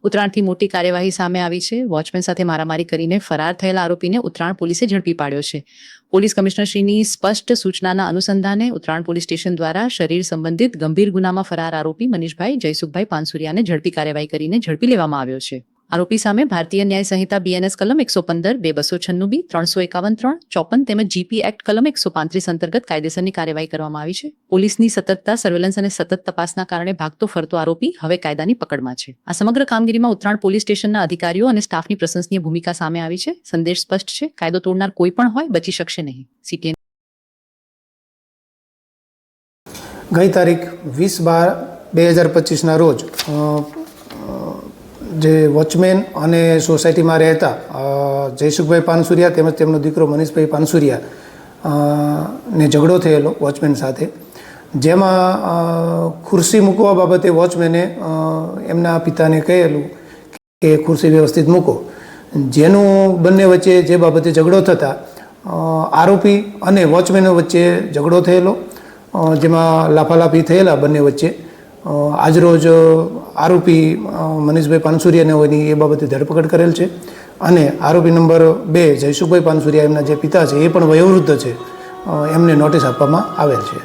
ઉત્તરાણથી મોટી કાર્યવાહી સામે આવી છે. વોચમેન સાથે મારામારી કરીને ફરાર થયેલા આરોપીને ઉત્તરાણ પોલીસે ઝડપી પાડ્યો છે. પોલીસ કમિશનરશ્રીની સ્પષ્ટ સૂચનાના અનુસંધાને ઉત્તરાણ પોલીસ સ્ટેશન દ્વારા શરીર સંબંધિત ગંભીર ગુનામાં ફરાર આરોપી મનીષભાઈ જયસુખભાઈ પાનસુરિયાને ઝડપી કાર્યવાહી કરીને ઝડપી લેવામાં આવ્યો છે. આરોપી સામે ભારતીય ન્યાય સંહિતા BNS કલમ 115, 252B, 351(3), 54 તેમજ GP એક્ટ કલમ 135 અંતર્ગત કાયદેસરની કાર્યવાહી કરવામાં આવી છે. પોલીસની સતર્કતા, સર્વેલન્સ અને સતત તપાસના કારણે ભાગતો ફરતો આરોપી હવે કાયદાની પકડમાં છે. આ સમગ્ર કામગીરીમાં ઉત્તરાણ પોલીસ સ્ટેશનના અધિકારીઓ અને સ્ટાફની પ્રશંસનીય ભૂમિકા સામે આવી છે. સંદેશ સ્પષ્ટ છે: કાયદો તોડનાર કોઈ પણ હોય બચી શકશે નહીં. CTN ગઈ તારીખ 20/12/2025ના રોજ જે વોચમેન અને સોસાયટીમાં રહેતા જયસુખભાઈ પાનસુરિયા તેમજ તેમનો દીકરો મનીષભાઈ પાનસુરિયા ને ઝઘડો થયેલો વોચમેન સાથે, જેમાં ખુરશી મૂકવા બાબતે વોચમેને એમના પિતાને કહેલું કે ખુરશી વ્યવસ્થિત મૂકો, જેનું બંને વચ્ચે જે બાબતે ઝઘડો થતાં આરોપી અને વોચમેનો વચ્ચે ઝઘડો થયેલો, જેમાં લાફાલાફી થયેલા બંને વચ્ચે. આજરોજ આરોપી મનીષભાઈ પાનસુરિયાને હોયની એ બાબતે ધરપકડ કરેલ છે અને આરોપી નંબર 2 જયસુખભાઈ પાનસુરિયા એમના જે પિતા છે એ પણ વયોવૃદ્ધ છે, એમને નોટિસ આપવામાં આવેલ છે.